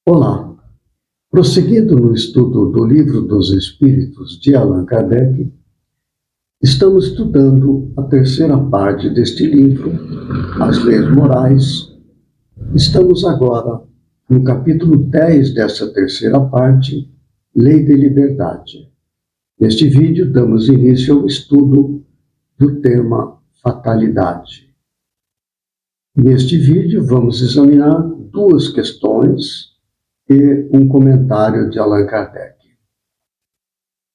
Olá! Prosseguindo no estudo do Livro dos Espíritos de Allan Kardec, estamos estudando a terceira parte deste livro, As Leis Morais. Estamos agora no capítulo 10 dessa terceira parte, Lei de Liberdade. Neste vídeo, damos início ao estudo do tema fatalidade. Neste vídeo, vamos examinar duas questões e um comentário de Allan Kardec.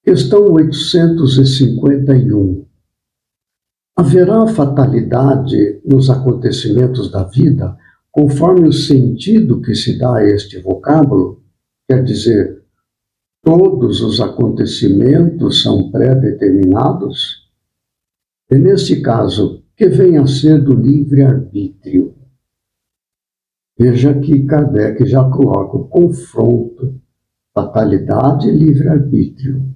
Questão 851. Haverá fatalidade nos acontecimentos da vida conforme o sentido que se dá a este vocábulo? Quer dizer, todos os acontecimentos são pré-determinados? E neste caso, que vem a ser do livre-arbítrio? Veja que Kardec já coloca o confronto, fatalidade e livre-arbítrio.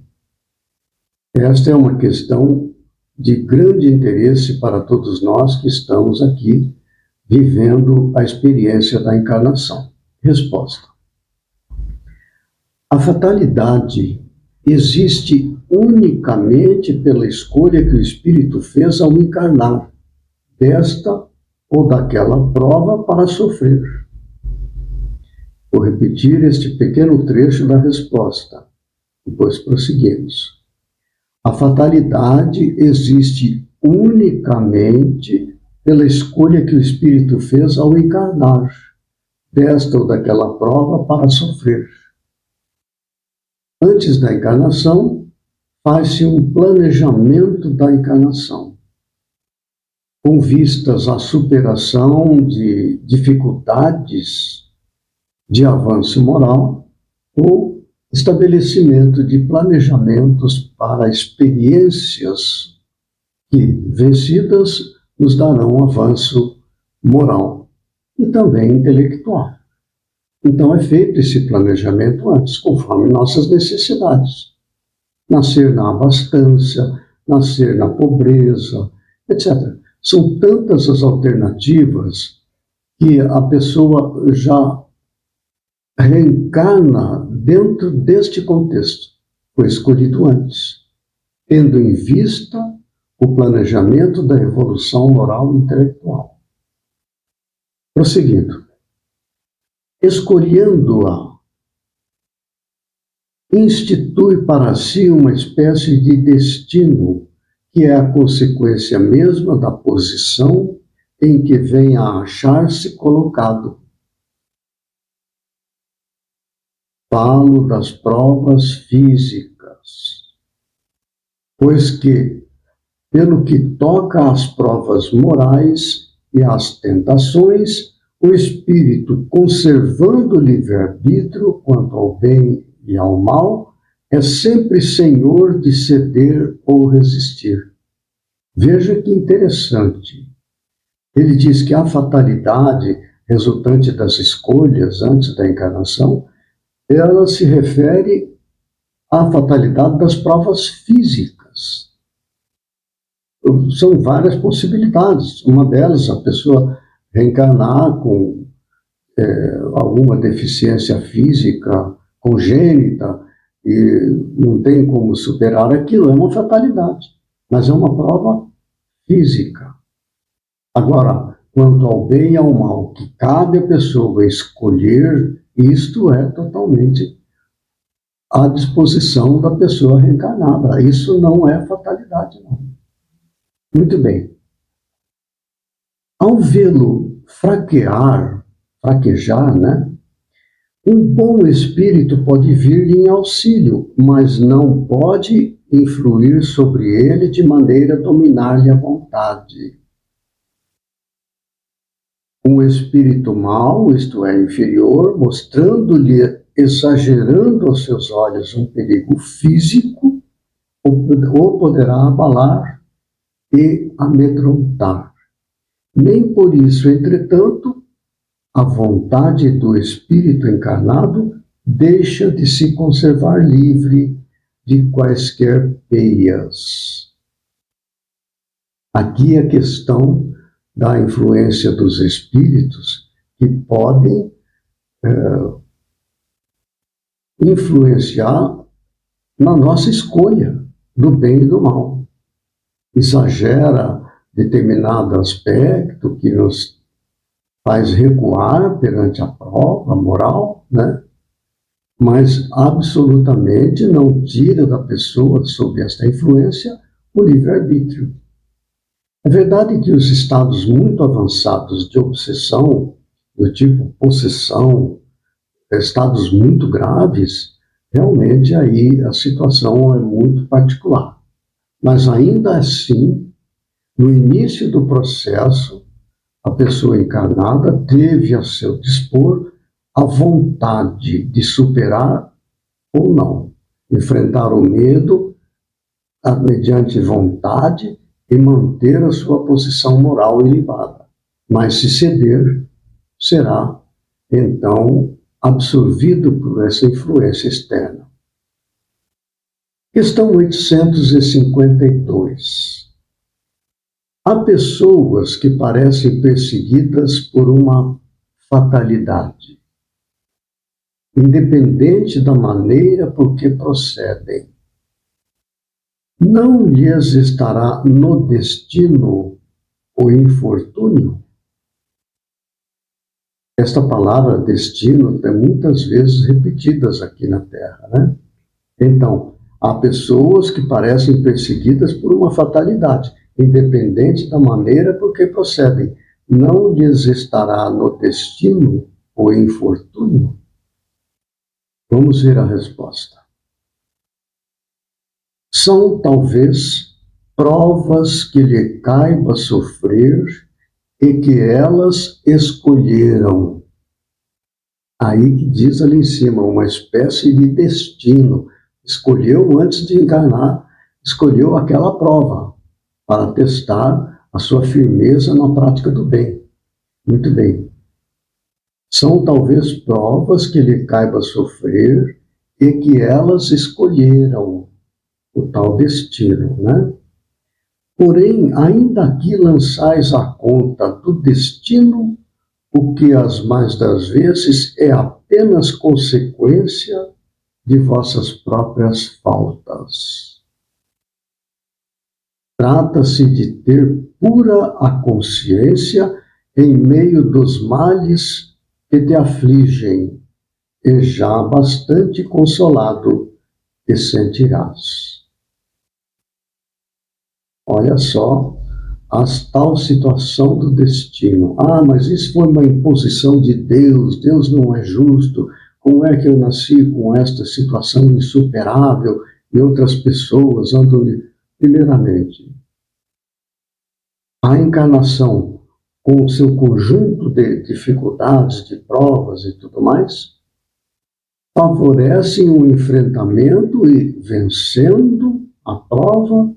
Esta é uma questão de grande interesse para todos nós que estamos aqui vivendo a experiência da encarnação. Resposta. A fatalidade existe unicamente pela escolha que o espírito fez ao encarnar desta ou daquela prova para sofrer. Vou repetir este pequeno trecho da resposta, depois prosseguimos. A fatalidade existe unicamente pela escolha que o espírito fez ao encarnar desta ou daquela prova para sofrer. Antes da encarnação, faz-se um planejamento da encarnação, com vistas à superação de dificuldades de avanço moral ou estabelecimento de planejamentos para experiências que, vencidas, nos darão avanço moral e também intelectual. Então é feito esse planejamento antes, conforme nossas necessidades. Nascer na abastança, nascer na pobreza, etc. São tantas as alternativas que a pessoa já reencarna dentro deste contexto. Foi escolhido antes, tendo em vista o planejamento da evolução moral e intelectual. Prosseguindo. Escolhendo-a, institui para si uma espécie de destino, que é a consequência mesma da posição em que vem a achar-se colocado. Falo das provas físicas, pois que, pelo que toca às provas morais e às tentações, o espírito, conservando o livre-arbítrio quanto ao bem e ao mal, é sempre senhor de ceder ou resistir. Veja que interessante. Ele diz que a fatalidade resultante das escolhas antes da encarnação, ela se refere à fatalidade das provas físicas. São várias possibilidades. Uma delas, a pessoa reencarnar com alguma deficiência física congênita e não tem como superar aquilo, é uma fatalidade, mas é uma prova física. Agora, quanto ao bem e ao mal, que cabe à pessoa escolher, isto é totalmente à disposição da pessoa reencarnada. Isso não é fatalidade, não. Muito bem. Ao vê-lo fraquejar, né? Um bom espírito pode vir-lhe em auxílio, mas não pode influir sobre ele de maneira a dominar-lhe a vontade. Um espírito mau, isto é, inferior, mostrando-lhe, exagerando aos seus olhos um perigo físico, o poderá abalar e amedrontar. Nem por isso, entretanto, a vontade do espírito encarnado deixa de se conservar livre de quaisquer peias. Aqui a questão da influência dos espíritos que podem influenciar na nossa escolha do bem e do mal. Exagera determinado aspecto que nos faz recuar perante a prova moral, né? Mas absolutamente não tira da pessoa, sob esta influência, o livre-arbítrio. É verdade que os estados muito avançados de obsessão, do tipo possessão, estados muito graves, realmente aí a situação é muito particular. Mas ainda assim, no início do processo, a pessoa encarnada teve a seu dispor a vontade de superar ou não, enfrentar o medo mediante vontade e manter a sua posição moral elevada. Mas se ceder, será então absorvido por essa influência externa. Questão 852. Há pessoas que parecem perseguidas por uma fatalidade, independente da maneira por que procedem. Não lhes estará no destino o infortúnio? Esta palavra destino é muitas vezes repetidas aqui na Terra, né? Então, há pessoas que parecem perseguidas por uma fatalidade, independente da maneira por que procedem. Não lhes estará no destino o infortúnio? Vamos ver a resposta. São, talvez, provas que lhe caiba sofrer e que elas escolheram. Aí que diz ali em cima, uma espécie de destino. Escolheu antes de encarnar, escolheu aquela prova para testar a sua firmeza na prática do bem. Muito bem. São talvez provas que lhe caiba sofrer e que elas escolheram o tal destino, né? Porém, ainda aqui lançais à conta do destino o que as mais das vezes é apenas consequência de vossas próprias faltas. Trata-se de ter pura a consciência em meio dos males que te afligem, e já bastante consolado te sentirás. Olha só a tal situação do destino. Ah, mas isso foi uma imposição de Deus, Deus não é justo. Como é que eu nasci com esta situação insuperável e outras pessoas andam... Primeiramente, a encarnação, com o seu conjunto de dificuldades, de provas e tudo mais, favorecem o enfrentamento e, vencendo a prova,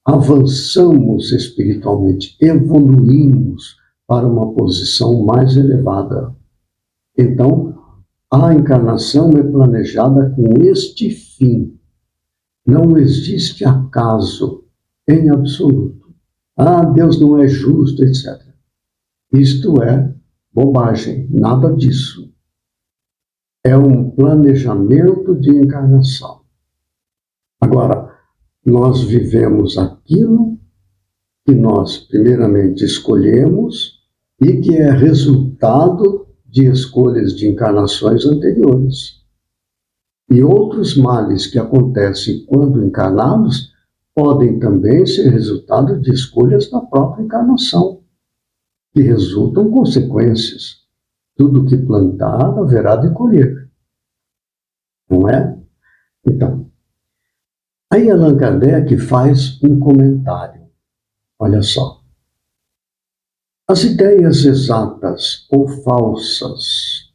avançamos espiritualmente, evoluímos para uma posição mais elevada. Então, a encarnação é planejada com este fim. Não existe acaso em absoluto. Ah, Deus não é justo, etc. Isto é bobagem, nada disso. É um planejamento de encarnação. Agora, nós vivemos aquilo que nós, primeiramente, escolhemos e que é resultado de escolhas de encarnações anteriores. E outros males que acontecem quando encarnados podem também ser resultado de escolhas da própria encarnação, que resultam consequências. Tudo que plantar haverá de colher. Não é? Então, aí Allan Kardec faz um comentário. Olha só. As ideias exatas ou falsas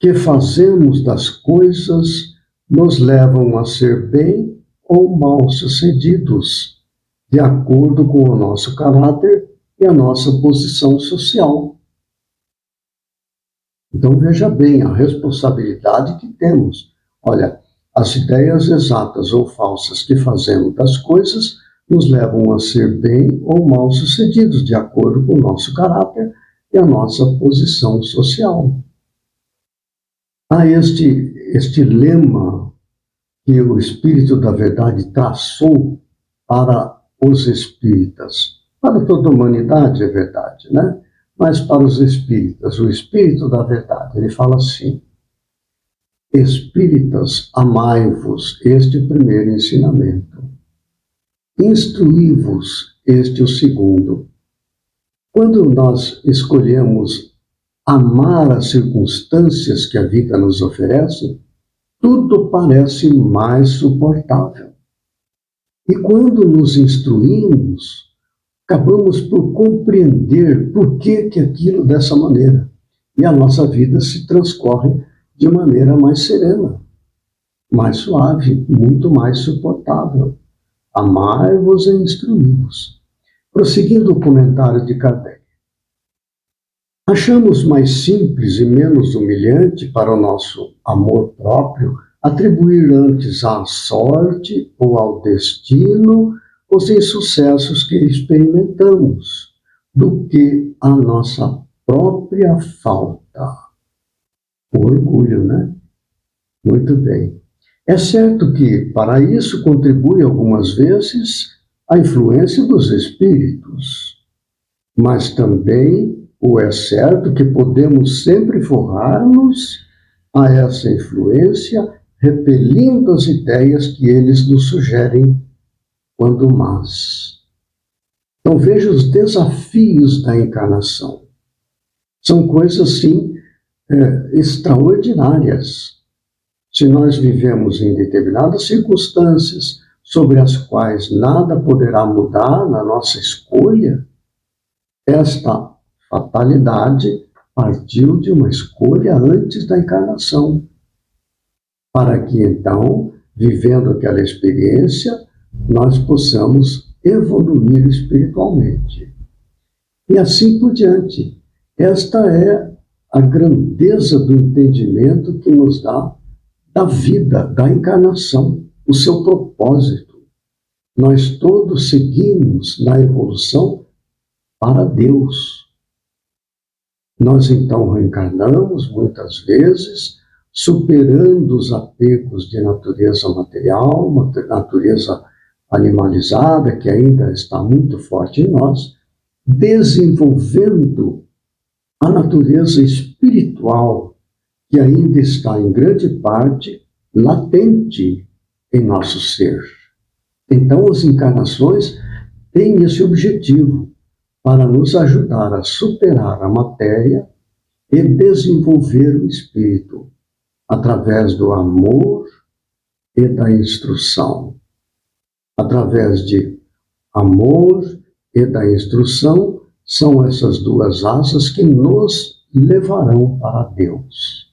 que fazemos das coisas nos levam a ser bem ou mal sucedidos, de acordo com o nosso caráter e a nossa posição social. Então veja bem a responsabilidade que temos. Olha, as ideias exatas ou falsas que fazemos das coisas nos levam a ser bem ou mal sucedidos, de acordo com o nosso caráter e a nossa posição social. Há este lema que o Espírito da Verdade traçou para os espíritas. Para toda a humanidade é verdade, né? Mas para os espíritas, o Espírito da Verdade, ele fala assim: espíritas, amai-vos, este é o primeiro ensinamento. Instruí-vos, este é o segundo. Quando nós escolhemos amar as circunstâncias que a vida nos oferece, tudo parece mais suportável. E quando nos instruímos, acabamos por compreender por que aquilo dessa maneira. E a nossa vida se transcorre de maneira mais serena, mais suave, muito mais suportável. Amai-vos e instruí-vos. Prosseguindo o comentário de Kardec. Achamos mais simples e menos humilhante para o nosso amor próprio atribuir antes à sorte ou ao destino os insucessos que experimentamos, do que a nossa própria falta. O orgulho, né? Muito bem. É certo que, para isso, contribui algumas vezes a influência dos espíritos, mas também é certo que podemos sempre forrar-nos a essa influência, repelindo as ideias que eles nos sugerem quando más. Então veja os desafios da encarnação. São coisas, sim, extraordinárias. Se nós vivemos em determinadas circunstâncias sobre as quais nada poderá mudar na nossa escolha, esta fatalidade partiu de uma escolha antes da encarnação, para que então, vivendo aquela experiência, nós possamos evoluir espiritualmente. E assim por diante. Esta é a grandeza do entendimento que nos dá da vida, da encarnação, o seu propósito. Nós todos seguimos na evolução para Deus. Nós então reencarnamos muitas vezes, superando os apegos de natureza material, natureza animalizada, que ainda está muito forte em nós, desenvolvendo a natureza espiritual, que ainda está em grande parte latente em nosso ser. Então, as encarnações têm esse objetivo, para nos ajudar a superar a matéria e desenvolver o espírito, através do amor e da instrução. Através de amor e da instrução, são essas duas asas que nos levarão para Deus,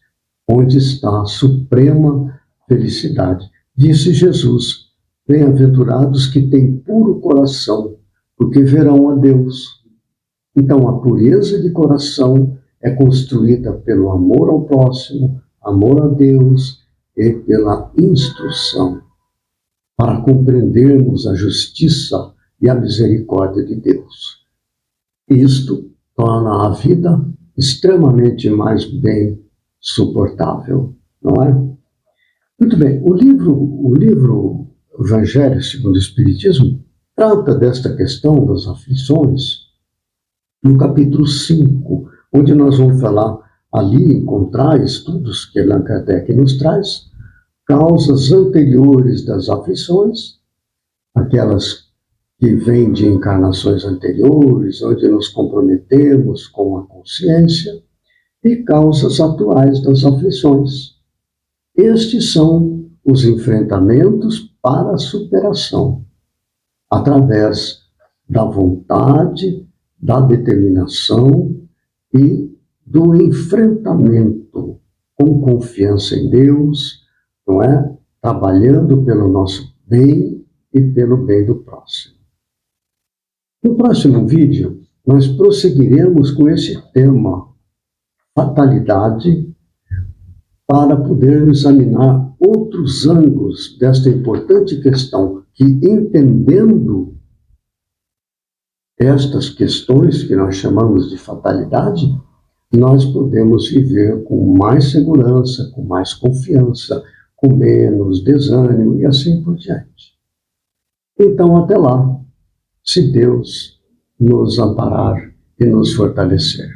onde está a suprema felicidade. Disse Jesus: bem-aventurados que têm puro coração, porque verão a Deus. Então, a pureza de coração é construída pelo amor ao próximo, amor a Deus e pela instrução, para compreendermos a justiça e a misericórdia de Deus. Isto torna a vida extremamente mais bem suportável, não é? Muito bem, o livro Evangelho segundo o Espiritismo trata desta questão das aflições no capítulo 5, onde nós vamos falar ali, encontrar estudos que Allan Kardec nos traz, causas anteriores das aflições, aquelas que vêm de encarnações anteriores, onde nos comprometemos com a consciência, e causas atuais das aflições. Estes são os enfrentamentos para a superação, através da vontade, da determinação e do enfrentamento com confiança em Deus, não é? Trabalhando pelo nosso bem e pelo bem do próximo. No próximo vídeo, nós prosseguiremos com esse tema, fatalidade, para poder examinar outros ângulos desta importante questão, que entendendo estas questões que nós chamamos de fatalidade, nós podemos viver com mais segurança, com mais confiança, com menos desânimo e assim por diante. Então, até lá, se Deus nos amparar e nos fortalecer.